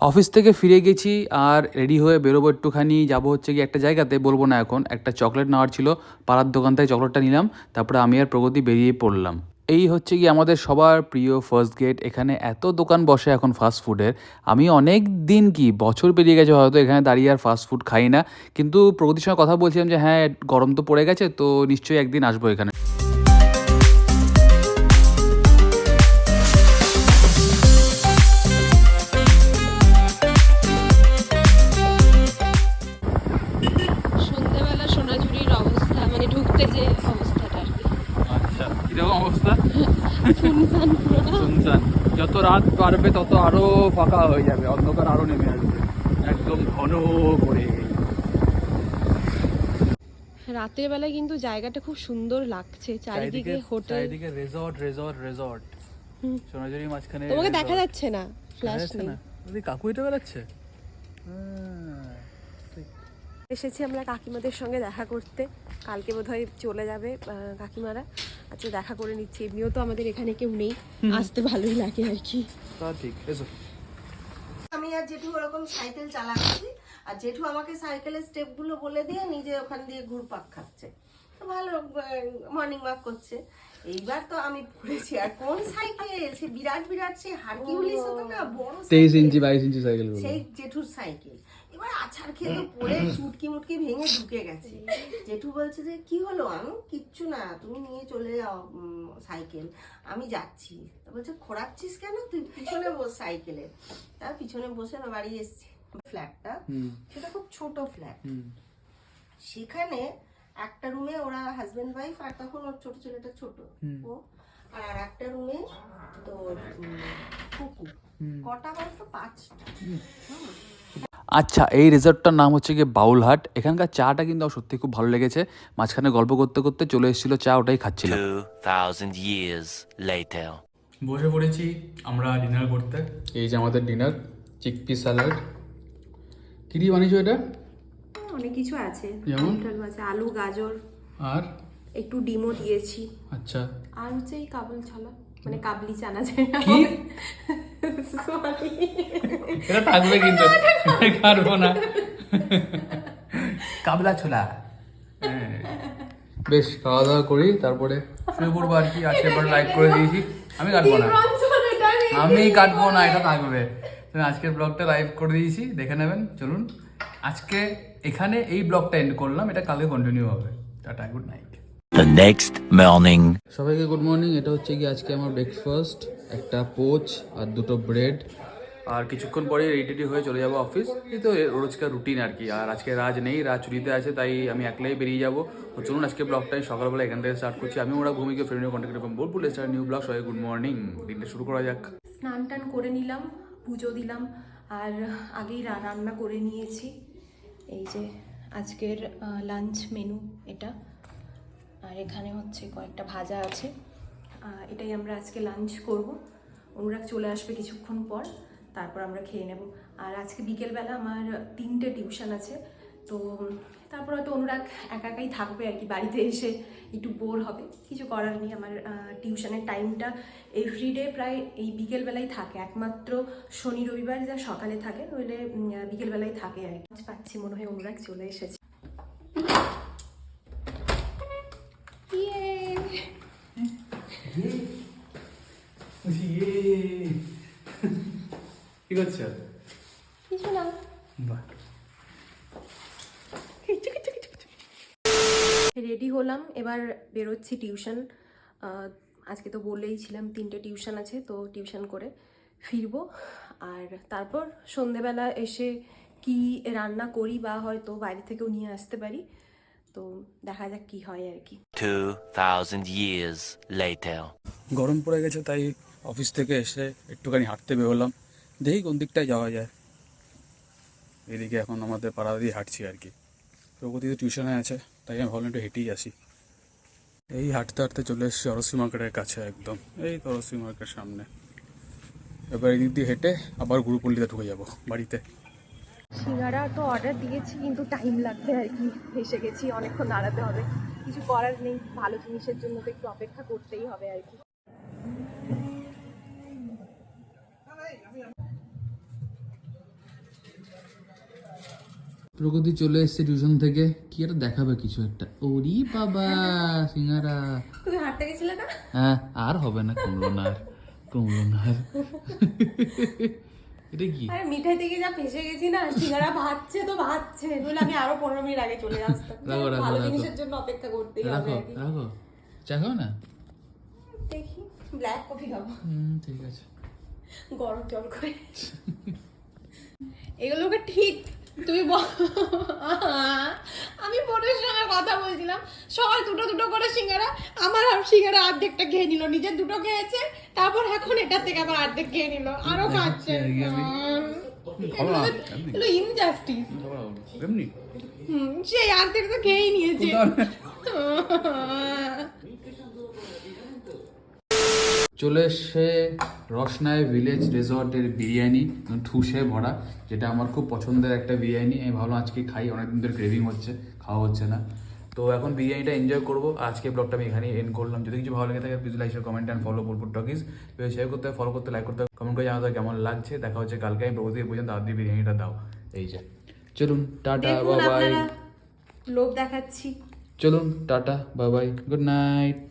Office থেকে ফিরে গেছি আর রেডি হয়ে বেরোবো, একটুখানি যাবো হচ্ছে কি একটা জায়গাতে, বলবো না এখন। একটা চকলেট নেওয়ার ছিল, পাড়ার দোকান থেকে চকলেটটা নিলাম, তারপরে আমি আর প্রগতি বেরিয়ে পড়লাম। এই হচ্ছে কি আমাদের সবার প্রিয় ফার্স্ট গেট। এখানে এত দোকান বসে এখন ফাস্ট ফুডের, আমি অনেক দিন কি বছর পেরিয়ে গেছে হয়তো এখানে দাঁড়িয়ে আর ফাস্ট ফুড খাই না, কিন্তু প্রগতির সঙ্গে কথা বলছিলাম যে হ্যাঁ গরম তো পড়ে গেছে, তো নিশ্চয়ই একদিন আসবো এখানে। সন্ধ্যেবেলা সোনাঝুরির অবস্থা, মানে ঢুকতে যে অবস্থাটা আর কি। আচ্ছা, কিরকম অবস্থা? শুনশান পুরো না? শুনশান। যত রাত বাড়বে তত আরো ফাঁকা হয়ে যাবে, অন্ধকার আরো নেমে আসবে একদম ঘন করে। রাতের বেলায় কিন্তু জায়গাটা খুব সুন্দর লাগছে, চারিদিকে হোটেল, চারিদিকে রেজর্ট রেজর্ট রেজর্ট। সোনাঝুরির মাঝখানে তোমাকে দেখা যাচ্ছে না, ফ্ল্যাশ নেই। ওই কাকু এটা বেড়াচ্ছে। এসেছি আমরা কাকিমাদের সঙ্গে দেখা করতে, কালকে বোধহয় চলে যাবে কাকিমারা। আচ্ছা, দেখা করে নিচ্ছি, এমনিও তো আমাদের এখানে কেউ নেই, আসতে ভালোই লাগে আর কি। তা ঠিক। এসো। আমি আর জেঠু ওরকম সাইকেল চালাচ্ছি, আর জেঠু আমাকে সাইকেলের স্টেপগুলো বলে দিয়ে নিজে ওখান দিয়ে ঘুরপাক খাচ্ছে, তো ভালো মর্নিং ওয়াক করছে। এইবার তো আমি পড়েছি, আর কোন সাইকেল, সে বিরাট বিরাট, সে হারকিউলিস হতো না, বড় 23 ইঞ্চি 22 ইঞ্চি সাইকেল, সেই জেঠুর সাইকেল। এবার আছাড় খেয়ে তো পড়ে চুটকি মুটকি ভেঙে ঢুকে গেছে। জেঠু বলছে যে কি হলো? আমি কিচ্ছু না, তুমি নিয়ে চলে যাও সাইকেল, আমি যাচ্ছি। তা বলছে খোঁড়াচ্ছিস কেন, তুই পিছনে বস সাইকেলে। তার পিছনে বসে বাড়ি এসছি। ফ্ল্যাটটা সেটা খুব ছোট ফ্ল্যাট, সেখানে একটা রুমে ওরা হাজবেন্ড ওয়াইফ, আর তখন ওর ছোট ছেলেটা ছোট ও, আর একটা রুমে তোর কুকুর। কটা বলতো? 5টা। আচ্ছা, এই রিসর্টটার নাম হচ্ছে গিয়ে বাউলহাট। এখানকার চাটা কিন্তু আমার সত্যি খুব ভালো লেগেছে। মাঝখানে গল্প করতে করতে চলে এসেছিল চা, ওটাই খাচ্ছিলাম। 2000 years later. বসে পড়েছি আমরা ডিনার করতে। এই যে আমাদের ডিনার, চিকপি স্যালাড। কি দিয়ে বানিয়েছো এটা? অনেক কিছু আছে, যেমন আছে আলু, গাজর, আর একটু ডিমও দিয়েছি, আচ্ছা, আর হচ্ছে এই কাবুল ছোলা, মানে কাবলি চানা যেটা। কি এটা থাকবে কিন্তু কাটবো না। কাবলা ছোলা। বেশ, খাওয়া দাওয়া করি তারপরে শুয়ে পড়বো আর কি। আজকে এবার লাইক করে দিয়েছি, আমি কাটবো না, আমি কাটবো না, এটা থাকবে। আজকের ব্লগটা লাইভ করে দিয়েছি, দেখে নেবেন। চলুন আজকে এখানে এই ব্লগটা এন্ড করলাম, এটা কালকে কন্টিনিউ হবে। Tata, good night. The next morning. সবাইকে গুড মর্নিং। এটা হচ্ছে কি আজকে আমার ব্রেকফাস্ট, একটা পোচ আর দুটো ব্রেড। আর কিছুক্ষণ পরে রেডি হয়ে চলে যাবো অফিস। এই তো রোজকার রুটিন আর কি। আর আজকে রাজ নেই, রাজ ছুটিতে আছে, তাই আমি একলাই বেরিয়ে যাবো। তো চলুন আজকে ব্লগটাই সকালবেলা এখান থেকে স্টার্ট করছি। আমি ওরা ঘুমিয়ে ফ্রেন্ড কন্ট্যাক্ট করলাম, বোলপুর স্টার নিউ ব্লগ। সবাই গুড মর্নিং, দিনটা শুরু করা যাক। স্নান টান করে নিলাম, পুজো দিলাম, আর আগেই রান্না করে নিয়েছি। এই যে আজকের লাঞ্চ মেনু এটা, আর এখানে হচ্ছে কয়েকটা ভাজা আছে। এটাই আমরা আজকে লাঞ্চ করব। অনুরাগ চলে আসবে কিছুক্ষণ পর, তারপর আমরা খেয়ে নেব। আর আজকে বিকেলবেলা আমার 3টে টিউশন আছে, তো তারপর হয়তো অনুরাগ একা একাই থাকবে আর কি, বাড়িতে এসে একটু বোর হবে। কিছু করার নেই, আমার টিউশনের টাইমটা এভরিডে প্রায় এই বিকেলবেলাই থাকে, একমাত্র শনি রবিবার যা সকালে থাকে, নইলে বিকেলবেলাই থাকে আর কি। পাচ্ছি মনে হয় অনুরাগ চলে এসেছে। কি করছো? কিছু না। রেডি হলাম, এবার বেরোচ্ছি টিউশন। আজকে তো বলেইছিলাম 3টে টিউশন আছে, তো টিউশন করে ফিরবো। আর তারপর সন্ধেবেলা এসে কি রান্না করি, বা হয়তো বাইরে থেকেও নিয়ে আসতে পারি, তো দেখা যাক কি হয় আর কি। 2000 years later. গরম পড়ে গেছে, তাই অফিস থেকে এসে একটুখানি হাঁটতে বেরোলাম। দেখি কোন দিকটায় যাওয়া যায়। এদিকে এখন আমাদের পাড়া দিয়ে হাঁটছি আর কি। প্রগতি তো টিউশনে আছে, তাই আমি ভাবলাম একটু হেঁটেই আসি। এই হাঁটতে হাঁটতে চলে এসেছি অরসি মার্কেটের কাছে একদম। এই তো অরসি মার্কেটের সামনে। এবার এদিক দিয়ে হেঁটে আবার গুরুপল্লিতে ঢুকে যাব বাড়িতে। সিঙ্গারা তো অর্ডার দিয়েছি, কিন্তু টাইম লাগবে আর কি। এসে গেছি, অনেকক্ষণ দাঁড়াতে হবে, কিছু করার নেই। ভালো জিনিসের জন্য তো একটু অপেক্ষা করতেই হবে আর কি। প্রগতি চলে এসেছে টিউশন থেকে, কি একটা দেখাবে কিছু একটা। ওরি বাবা, সিঙ্গারা। তুমি হাঁটতে গেছিলে না? হ্যাঁ, আর হবে না, কমলো না আর, কমলো না আর। এটা কি? আরে মিঠাই থেকে যা ফেসে গেছি না, সিঙ্গারা ভাজছে তো ভাজছে, নইলে আমি আরো 15 মিনিট আগে চলে আসতাম। রাখো, রাখো, ভালো রাখো। জিনিসের জন্য অপেক্ষা করতেই হবে রাখো আর কি। রাখো, চা খাও না? দেখি ব্ল্যাক কফি খাবো, ঠিক আছে। গরম জল করে। এগুলোকে ঠিক তুমি আমি বোনের সঙ্গে কথা বলছিলাম, সবাই দুটো দুটো করে সিঙ্গারা, আমার সিঙ্গারা অর্ধেকটা খেয়ে নিল, নিজের দুটো খেয়েছে, তারপর এখন এটার থেকে আবার অর্ধেক খেয়ে নিল, আরো খাচ্ছে। এগুলো ইনজাস্টিস। সেই অর্ধেক তো খেয়েই নিয়েছে। চলে এসছে রসনায় ভিলেজ রিসর্টের বিরিয়ানি, ঠুসে ভরা, যেটা আমার খুব পছন্দের একটা বিরিয়ানি। আমি ভাবলাম আজকে খাই, অনেকদিন ধরে ক্রেভিং হচ্ছে, খাওয়া হচ্ছে না। তো এখন বিরিয়ানিটা এনজয় করবো। আজকে ব্লগটা আমি এখানেই এন্ড করলাম। যদি কিছু ভালো লেগে থাকে please like, comment and follow Bulbul talkies. Share করতে, ফলো করতে, লাইক করতে, কমেন্ট করে জানাতে কেমন লাগছে। দেখা হচ্ছে কালকে। আমি প্রগতি পর্যন্ত আদি বিরিয়ানিটা দাও। এই যে চলুন, টাটা দেখুন বাই বাই। আপনারা, লোভ দেখাচ্ছি। চলুন tata bye bye, good night.